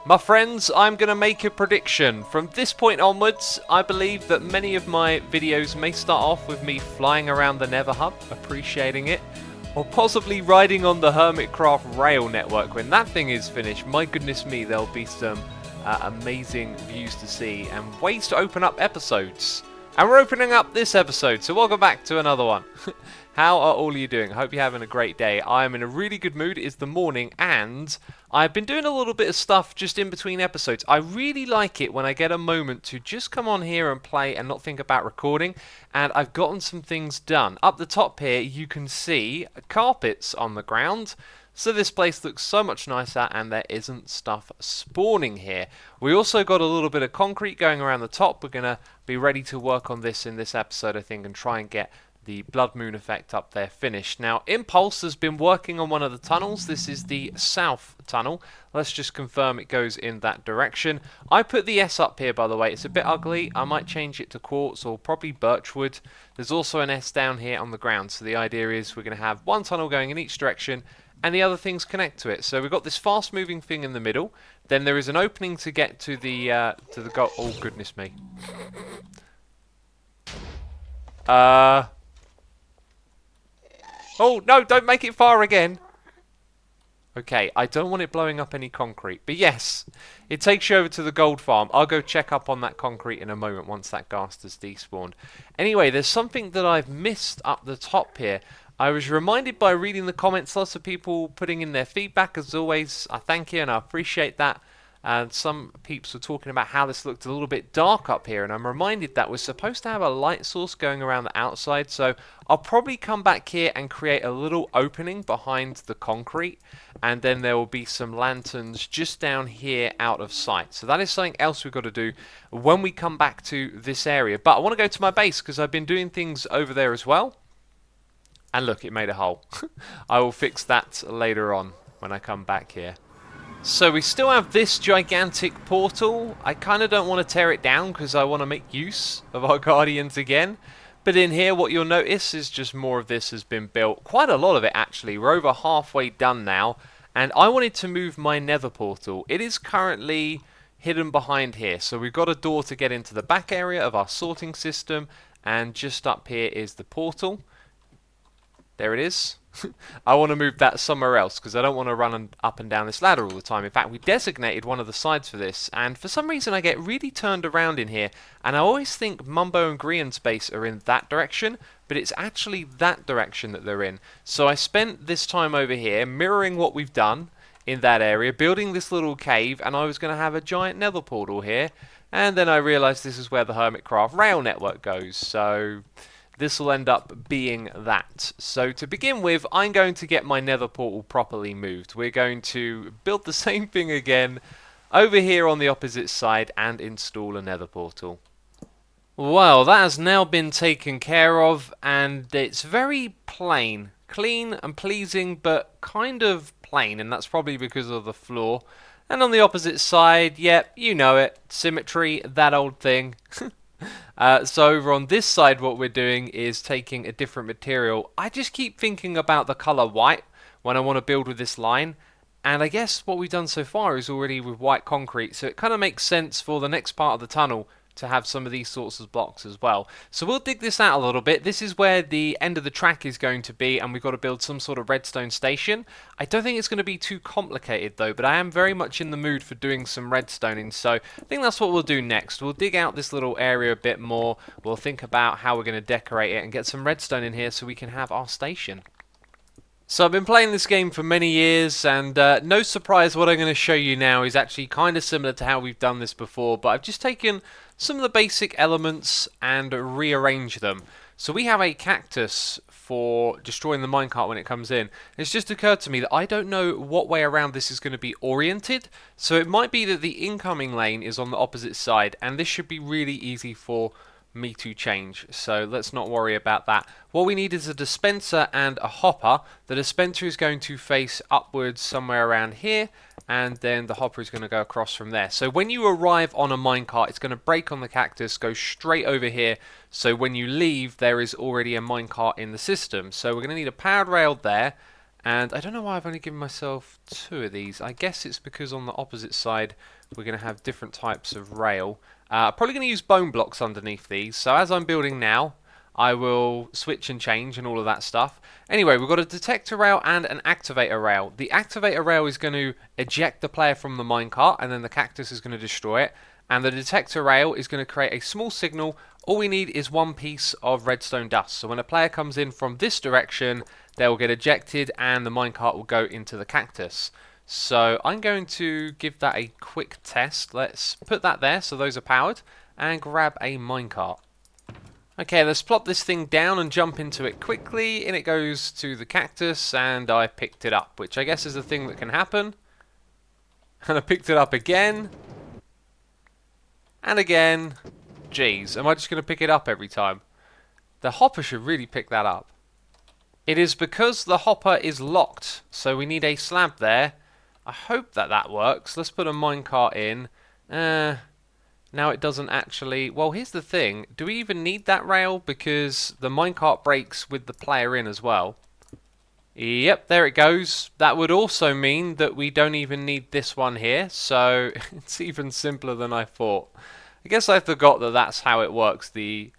My friends, I'm going to make a prediction. From this point onwards, I believe that many of my videos may start off with me flying around the Nether Hub, appreciating it, or possibly riding on the Hermitcraft rail network. When that thing is finished, my goodness me, there'll be some amazing views to see and ways to open up episodes. And we're opening up this episode, so welcome back to another one. How are all of you doing? I hope you're having a great day. I am in a really good mood. It's the morning and I've been doing a little bit of stuff just in between episodes. I really like it when I get a moment to just come on here and play and not think about recording. And I've gotten some things done. Up the top here you can see carpets on the ground. So this place looks so much nicer and there isn't stuff spawning here. We also got a little bit of concrete going around the top. We're going to be ready to work on this in this episode, I think, and try and get the blood moon effect up there finished. Now, Impulse has been working on one of the tunnels. This is the south tunnel. Let's just confirm it goes in that direction. I put the S up here, by the way. It's a bit ugly. I might change it to quartz or probably birchwood. There's also an S down here on the ground. So the idea is we're going to have one tunnel going in each direction and the other things connect to it. So we've got this fast moving thing in the middle. Then there is an opening to get to the goal. Oh, goodness me. Oh, no, don't make it fire again. Okay, I don't want it blowing up any concrete. But yes, it takes you over to the gold farm. I'll go check up on that concrete in a moment once that ghast has despawned. Anyway, there's something that I've missed up the top here. I was reminded by reading the comments, lots of people putting in their feedback. As always, I thank you and I appreciate that. And some peeps were talking about how this looked a little bit dark up here, and I'm reminded that we're supposed to have a light source going around the outside, so I'll probably come back here and create a little opening behind the concrete, and then there will be some lanterns just down here out of sight. So that is something else we've got to do when we come back to this area. But I want to go to my base because I've been doing things over there as well. And look, it made a hole. I will fix that later on when I come back here. So we still have this gigantic portal. I kind of don't want to tear it down because I want to make use of our guardians again. But in here what you'll notice is just more of this has been built. Quite a lot of it actually. We're over halfway done now. And I wanted to move my nether portal. It is currently hidden behind here. So we've got a door to get into the back area of our sorting system. And just up here is the portal. There it is. I want to move that somewhere else because I don't want to run up and down this ladder all the time. In fact, we designated one of the sides for this, and for some reason I get really turned around in here, and I always think Mumbo and Grian's base are in that direction, but it's actually that direction that they're in. So I spent this time over here mirroring what we've done in that area, building this little cave, and I was going to have a giant nether portal here, and then I realised this is where the Hermitcraft rail network goes, so this will end up being that. So to begin with, I'm going to get my nether portal properly moved. We're going to build the same thing again over here on the opposite side and install a nether portal. Well, that has now been taken care of and it's very plain. Clean and pleasing, but kind of plain, and that's probably because of the floor. And on the opposite side, yep, you know it, symmetry, that old thing. So over on this side what we're doing is taking a different material. I just keep thinking about the colour white when I want to build with this line, and I guess what we've done so far is already with white concrete, so it kind of makes sense for the next part of the tunnel to have some of these sorts of blocks as well. So we'll dig this out a little bit. This is where the end of the track is going to be, and we've got to build some sort of redstone station. I don't think it's going to be too complicated though, but I am very much in the mood for doing some redstoning, so I think that's what we'll do next. We'll dig out this little area a bit more, we'll think about how we're going to decorate it and get some redstone in here so we can have our station. So I've been playing this game for many years, and no surprise what I'm going to show you now is actually kind of similar to how we've done this before, but I've just taken some of the basic elements and rearranged them. So we have a cactus for destroying the minecart when it comes in. It's just occurred to me that I don't know what way around this is going to be oriented, so it might be that the incoming lane is on the opposite side, and this should be really easy for me to change, so let's not worry about that. What we need is a dispenser and a hopper. The dispenser is going to face upwards somewhere around here, and then the hopper is going to go across from there. So when you arrive on a minecart, it's going to break on the cactus, go straight over here, so when you leave there is already a minecart in the system. So we're going to need a powered rail there, And I don't know why I've only given myself 2 of these. I guess it's because on the opposite side we're going to have different types of rail. Probably going to use bone blocks underneath these. So as I'm building now, I will switch and change and all of that stuff. Anyway, we've got a detector rail and an activator rail. The activator rail is going to eject the player from the minecart, and then the cactus is going to destroy it. And the detector rail is going to create a small signal. All we need is 1 piece of redstone dust. So when a player comes in from this direction, they will get ejected and the minecart will go into the cactus. So I'm going to give that a quick test. Let's put that there so those are powered and grab a minecart. Okay, let's plop this thing down and jump into it quickly. In it goes to the cactus and I picked it up, which I guess is a thing that can happen. And I picked it up again. And again. Jeez, am I just going to pick it up every time? The hopper should really pick that up. It is because the hopper is locked, so we need a slab there. I hope that that works. Let's put a minecart in. Now it doesn't actually... Well, here's the thing. Do we even need that rail? Because the minecart breaks with the player in as well. Yep, there it goes. That would also mean that we don't even need this one here. So it's even simpler than I thought. I guess I forgot that that's how it works. The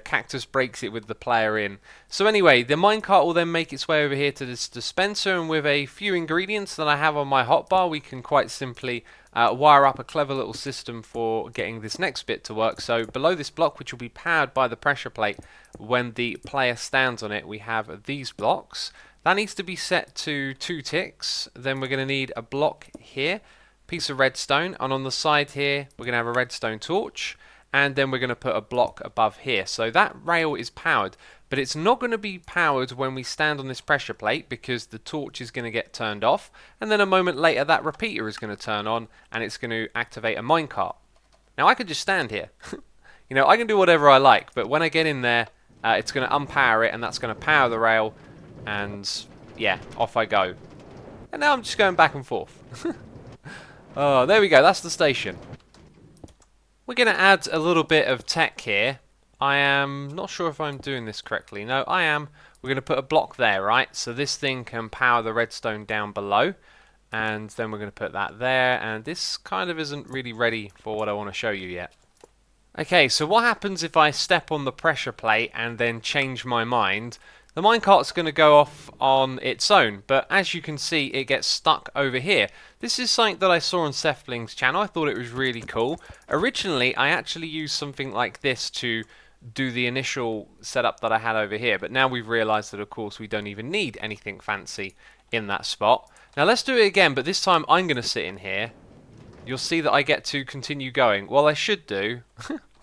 cactus breaks it with the player in. So anyway, the minecart will then make its way over here to this dispenser, and with a few ingredients that I have on my hotbar, we can quite simply wire up a clever little system for getting this next bit to work. So below this block, which will be powered by the pressure plate when the player stands on it, we have these blocks. That needs to be set to 2 ticks. Then we're going to need a block here, piece of redstone, and on the side here we're going to have a redstone torch. And then we're going to put a block above here. So that rail is powered, but it's not going to be powered when we stand on this pressure plate because the torch is going to get turned off. And then a moment later that repeater is going to turn on and it's going to activate a minecart. Now I could just stand here. You know, I can do whatever I like, but when I get in there, it's going to unpower it and that's going to power the rail. And yeah, off I go. And now I'm just going back and forth. Oh, there we go. That's the station. We're going to add a little bit of tech here. I am not sure if I'm doing this correctly. No, I am. We're going to put a block there, right? So this thing can power the redstone down below. And then we're going to put that there. And this kind of isn't really ready for what I want to show you yet. Okay, so what happens if I step on the pressure plate and then change my mind? The minecart's going to go off on its own, but as you can see, it gets stuck over here. This is something that I saw on Sefling's channel. I thought it was really cool. Originally, I actually used something like this to do the initial setup that I had over here, but now we've realized that, of course, we don't even need anything fancy in that spot. Now, let's do it again, but this time I'm going to sit in here. You'll see that I get to continue going. Well, I should do.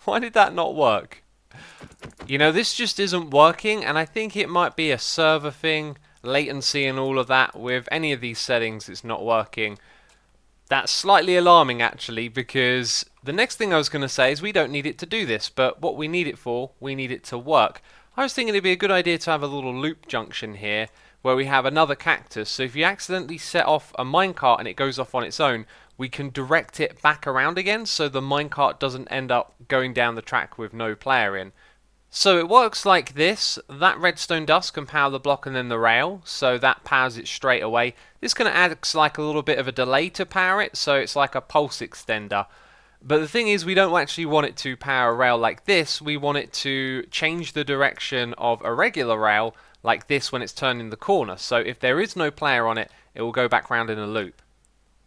Why did that not work? You know, this just isn't working, and I think it might be a server thing, latency and all of that. With any of these settings, it's not working. That's slightly alarming, actually, because the next thing I was going to say is we don't need it to do this, but what we need it for, we need it to work. I was thinking it'd be a good idea to have a little loop junction here, where we have another cactus, so if you accidentally set off a minecart and it goes off on its own, we can direct it back around again, so the minecart doesn't end up going down the track with no player in. So it works like this. That redstone dust can power the block and then the rail, so that powers it straight away. This kind of adds like a little bit of a delay to power it, so it's like a pulse extender. But the thing is, we don't actually want it to power a rail like this. We want it to change the direction of a regular rail like this when it's turning the corner. So if there is no player on it, it will go back round in a loop.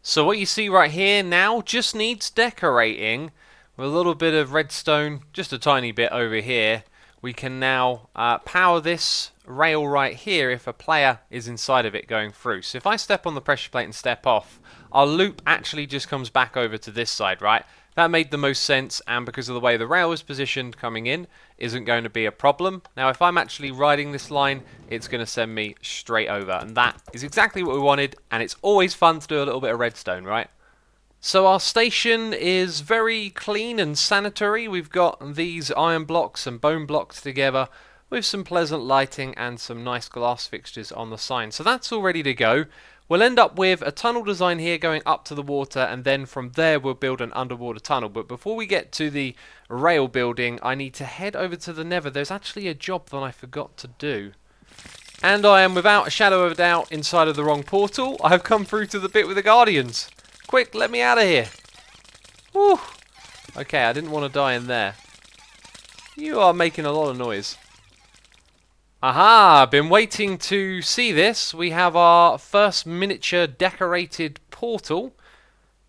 So what you see right here now just needs decorating with a little bit of redstone, just a tiny bit over here. We can now power this rail right here if a player is inside of it going through. So if I step on the pressure plate and step off, our loop actually just comes back over to this side, right? That made the most sense, and because of the way the rail is positioned coming in, isn't going to be a problem. Now if I'm actually riding this line, it's going to send me straight over, and that is exactly what we wanted, and it's always fun to do a little bit of redstone, right? So our station is very clean and sanitary. We've got these iron blocks and bone blocks together with some pleasant lighting and some nice glass fixtures on the sign. So that's all ready to go. We'll end up with a tunnel design here going up to the water, and then from there we'll build an underwater tunnel. But before we get to the rail building, I need to head over to the Nether. There's actually a job that I forgot to do. And I am without a shadow of a doubt inside of the wrong portal. I have come through to the bit with the Guardians. Quick, let me out of here. Whew. Okay, I didn't want to die in there. You are making a lot of noise. Aha, been waiting to see this. We have our first miniature decorated portal.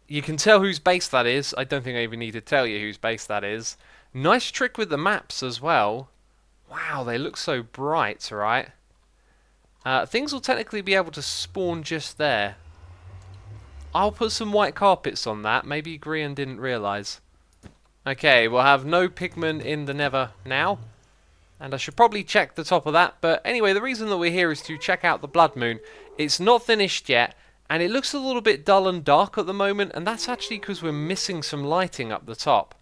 You can tell whose base that is. I don't think I even need to tell you whose base that is. Nice trick with the maps as well. Wow, they look so bright, right? Things will technically be able to spawn just there. I'll put some white carpets on that. Maybe Grian didn't realise. Okay, we'll have no pigmen in the Nether now. And I should probably check the top of that. But anyway, the reason that we're here is to check out the Blood Moon. It's not finished yet. And it looks a little bit dull and dark at the moment. And that's actually because we're missing some lighting up the top.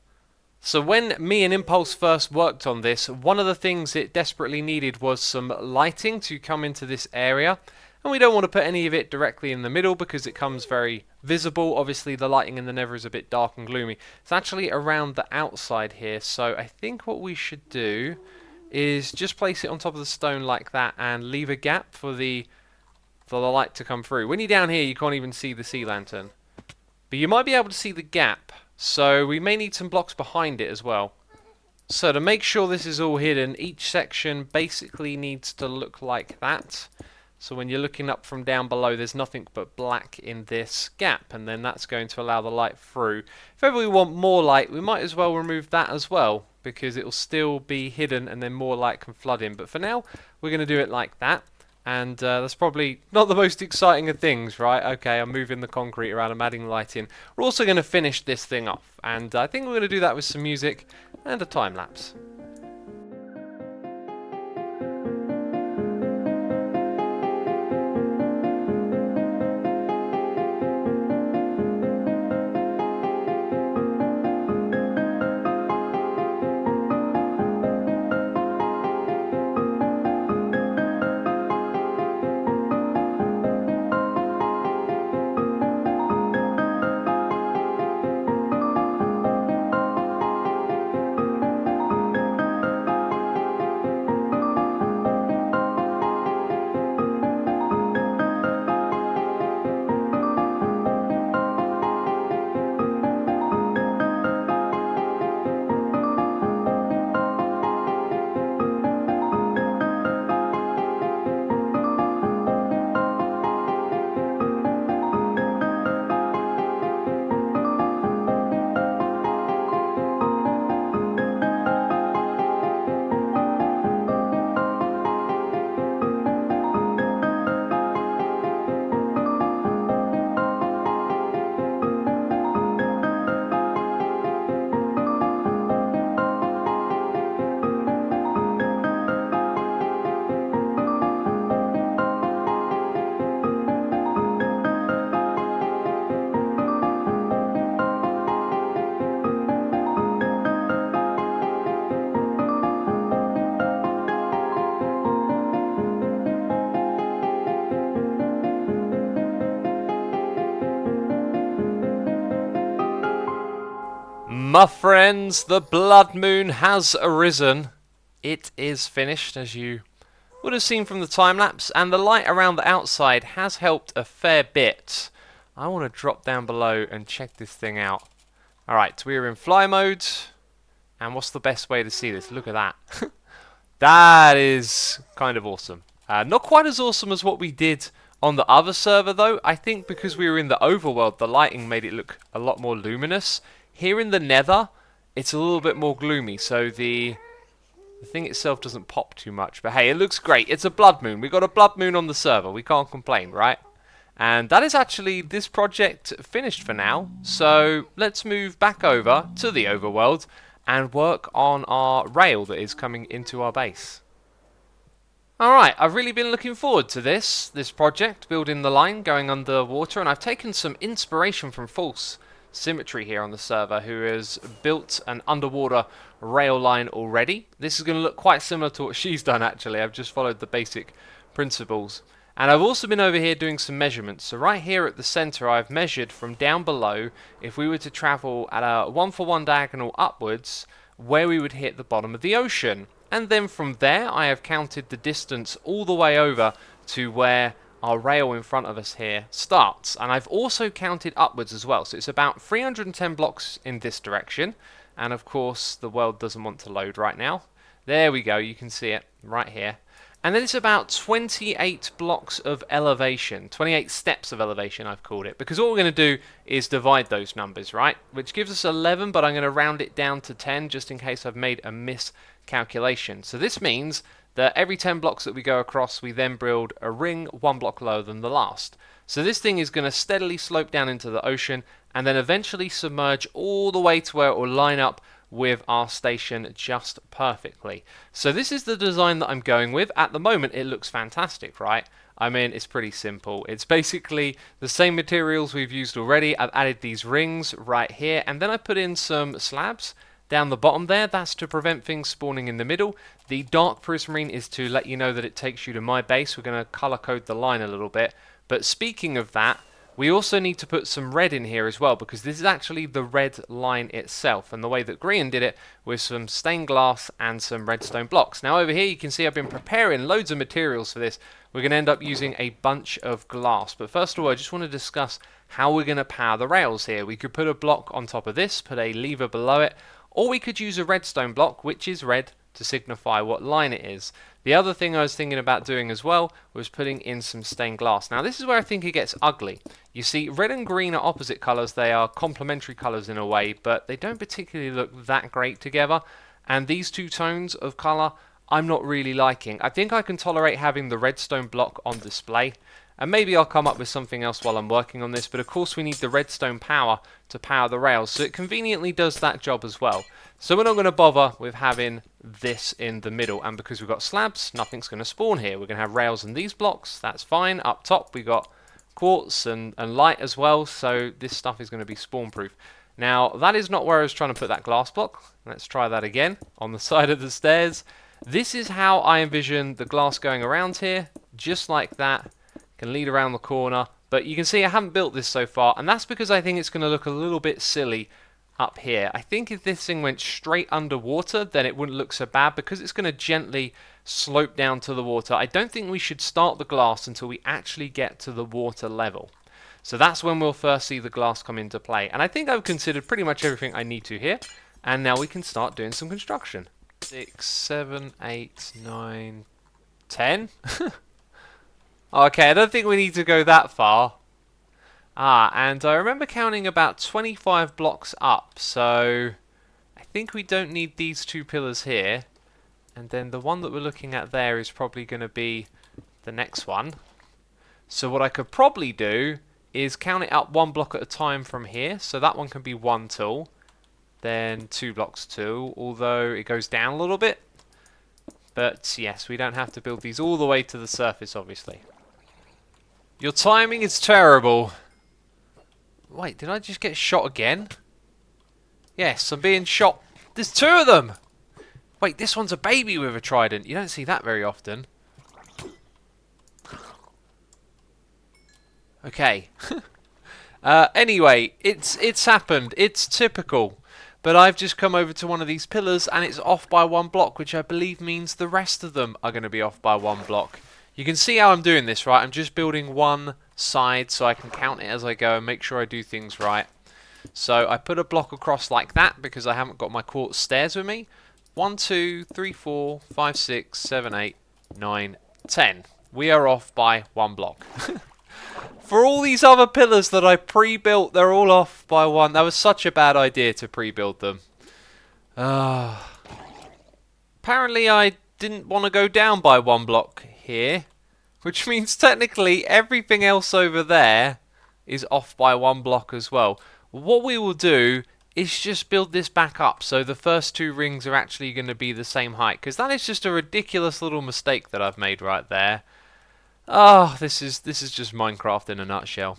So when me and Impulse first worked on this, one of the things it desperately needed was some lighting to come into this area. And we don't want to put any of it directly in the middle because it comes very visible. Obviously the lighting in the Nether is a bit dark and gloomy. It's actually around the outside here. So I think what we should do is just place it on top of the stone like that and leave a gap for the light to come through. When you're down here you can't even see the sea lantern. But you might be able to see the gap. So we may need some blocks behind it as well. So to make sure this is all hidden, each section basically needs to look like that. So when you're looking up from down below, there's nothing but black in this gap. And then that's going to allow the light through. If ever we want more light, we might as well remove that as well. Because it will still be hidden and then more light can flood in. But for now, we're going to do it like that. And that's probably not the most exciting of things, right? Okay, I'm moving the concrete around, I'm adding light in. We're also going to finish this thing off. And I think we're going to do that with some music and a time lapse. My friends, the blood moon has arisen. It is finished, as you would have seen from the time lapse, and the light around the outside has helped a fair bit. I want to drop down below and check this thing out. Alright, we're in fly mode, and what's the best way to see this? Look at that. That is kind of awesome. Not quite as awesome as what we did on the other server though. I think because we were in the overworld, the lighting made it look a lot more luminous. Here in the Nether, it's a little bit more gloomy, so the thing itself doesn't pop too much. But hey, it looks great. It's a blood moon. We got a blood moon on the server. We can't complain, right? And that is actually this project finished for now. So let's move back over to the overworld and work on our rail that is coming into our base. Alright, I've really been looking forward to this project, building the line, going underwater, and I've taken some inspiration from False Symmetry here on the server, who has built an underwater rail line already. This is going to look quite similar to what she's done actually. I've just followed the basic principles. And I've also been over here doing some measurements. So right here at the center I've measured from down below, if we were to travel at a 1-for-1 diagonal upwards, where we would hit the bottom of the ocean. And then from there, I have counted the distance all the way over to where our rail in front of us here starts. And I've also counted upwards as well. So it's about 310 blocks in this direction. And of course, the world doesn't want to load right now. There we go. You can see it right here. And then it's about 28 blocks of elevation, 28 steps of elevation I've called it, because all we're going to do is divide those numbers, right? Which gives us 11, but I'm going to round it down to 10 just in case I've made a miscalculation. So this means that every 10 blocks that we go across, we then build a ring 1 block lower than the last. So this thing is going to steadily slope down into the ocean and then eventually submerge all the way to where it will line up with our station just perfectly. So this is the design that I'm going with. At the moment it looks fantastic, right? I mean, it's pretty simple. It's basically the same materials we've used already. I've added these rings right here, and then I put in some slabs down the bottom there. That's to prevent things spawning in the middle. The dark prismarine is to let you know that it takes you to my base. We're going to color code the line a little bit. But speaking of that, we also need to put some red in here as well, because this is actually the red line itself, and the way that Grian did it was some stained glass and some redstone blocks. Now over here you can see I've been preparing loads of materials for this. We're going to end up using a bunch of glass, but first of all I just want to discuss how we're going to power the rails here. We could put a block on top of this, put a lever below it, or we could use a redstone block, which is red, to signify what line it is. The other thing I was thinking about doing as well was putting in some stained glass. Now this is where I think it gets ugly. You see, red and green are opposite colours. They are complementary colours in a way, but they don't particularly look that great together. And these two tones of colour I'm not really liking. I think I can tolerate having the redstone block on display, and maybe I'll come up with something else while I'm working on this, but of course we need the redstone power to power the rails, so it conveniently does that job as well. So we're not going to bother with having this in the middle, and because we've got slabs, nothing's going to spawn here. We're going to have rails in these blocks, that's fine. Up top we got quartz and light as well, so this stuff is going to be spawn proof. Now that is not where I was trying to put that glass block. Let's try that again on the side of the stairs. This is how I envision the glass going around here, just like that. Can lead around the corner, but you can see I haven't built this so far, and that's because I think it's going to look a little bit silly up here. I think if this thing went straight underwater, then it wouldn't look so bad, because it's going to gently slope down to the water. I don't think we should start the glass until we actually get to the water level. So that's when we'll first see the glass come into play. And I think I've considered pretty much everything I need to here, and now we can start doing some construction. 6, 7, 8, 9, 10. Okay, I don't think we need to go that far. And I remember counting about 25 blocks up, so I think we don't need these two pillars here. And then the one that we're looking at there is probably going to be the next one. So what I could probably do is count it up 1 block at a time from here. So that one can be 1 tool, then 2 blocks 2, although it goes down a little bit. But yes, we don't have to build these all the way to the surface, obviously. Your timing is terrible. Wait, did I just get shot again? Yes, I'm being shot. There's 2 of them! Wait, this one's a baby with a trident. You don't see that very often. Okay. Anyway, it's happened. It's typical. But I've just come over to one of these pillars and it's off by 1 block, which I believe means the rest of them are going to be off by 1 block. You can see how I'm doing this, right? I'm just building one side so I can count it as I go and make sure I do things right. So I put a block across like that because I haven't got my quartz stairs with me. 1, 2, 3, 4, 5, 6, 7, 8, 9, 10. We are off by 1 block. For all these other pillars that I pre-built, they're all off by 1. That was such a bad idea to pre-build them. Apparently I didn't want to go down by 1 block here, which means technically everything else over there is off by 1 block as well. What we will do is just build this back up so the first 2 rings are actually going to be the same height, because that is just a ridiculous little mistake that I've made right there. This is just Minecraft in a nutshell.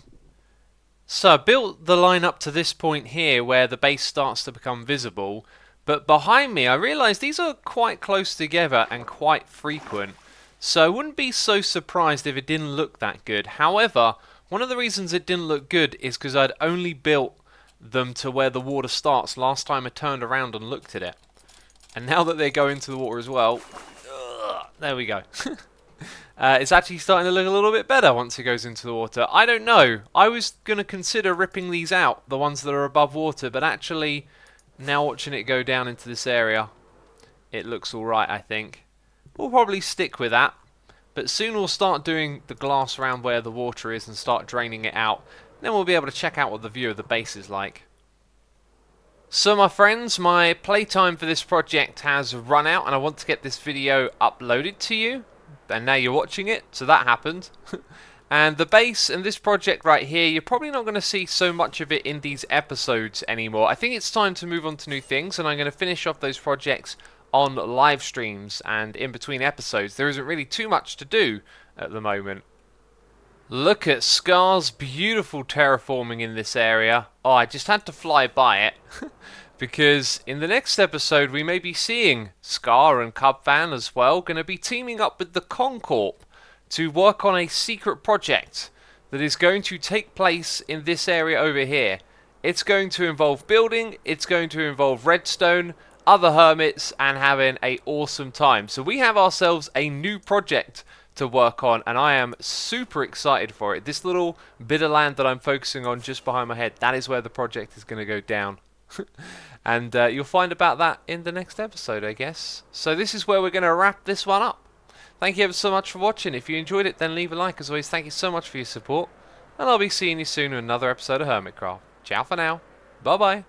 So I built the line up to this point here where the base starts to become visible, but behind me I realised these are quite close together and quite frequent. So I wouldn't be so surprised if it didn't look that good. However, one of the reasons it didn't look good is because I'd only built them to where the water starts last time I turned around and looked at it. And now that they're going to the water as well, there we go. It's actually starting to look a little bit better once it goes into the water. I don't know. I was going to consider ripping these out, the ones that are above water, but actually, now watching it go down into this area, it looks alright, I think. We'll probably stick with that, but soon we'll start doing the glass around where the water is and start draining it out. Then we'll be able to check out what the view of the base is like. So my friends, my playtime for this project has run out and I want to get this video uploaded to you. And now you're watching it, so that happened. And the base and this project right here, you're probably not going to see so much of it in these episodes anymore. I think it's time to move on to new things, and I'm going to finish off those projects on live streams and in between episodes. There isn't really too much to do at the moment. Look at Scar's beautiful terraforming in this area. Oh, I just had to fly by it. Because in the next episode we may be seeing Scar and Cubfan as well going to be teaming up with the Concorp to work on a secret project that is going to take place in this area over here. It's going to involve building, it's going to involve redstone, other hermits, and having an awesome time. So we have ourselves a new project to work on, and I am super excited for it. This little bit of land that I'm focusing on just behind my head, that is where the project is going to go down. And you'll find about that in the next episode, I guess. So this is where we're going to wrap this one up. Thank you ever so much for watching. If you enjoyed it, then leave a like. As always, thank you so much for your support. And I'll be seeing you soon in another episode of Hermitcraft. Ciao for now. Bye-bye.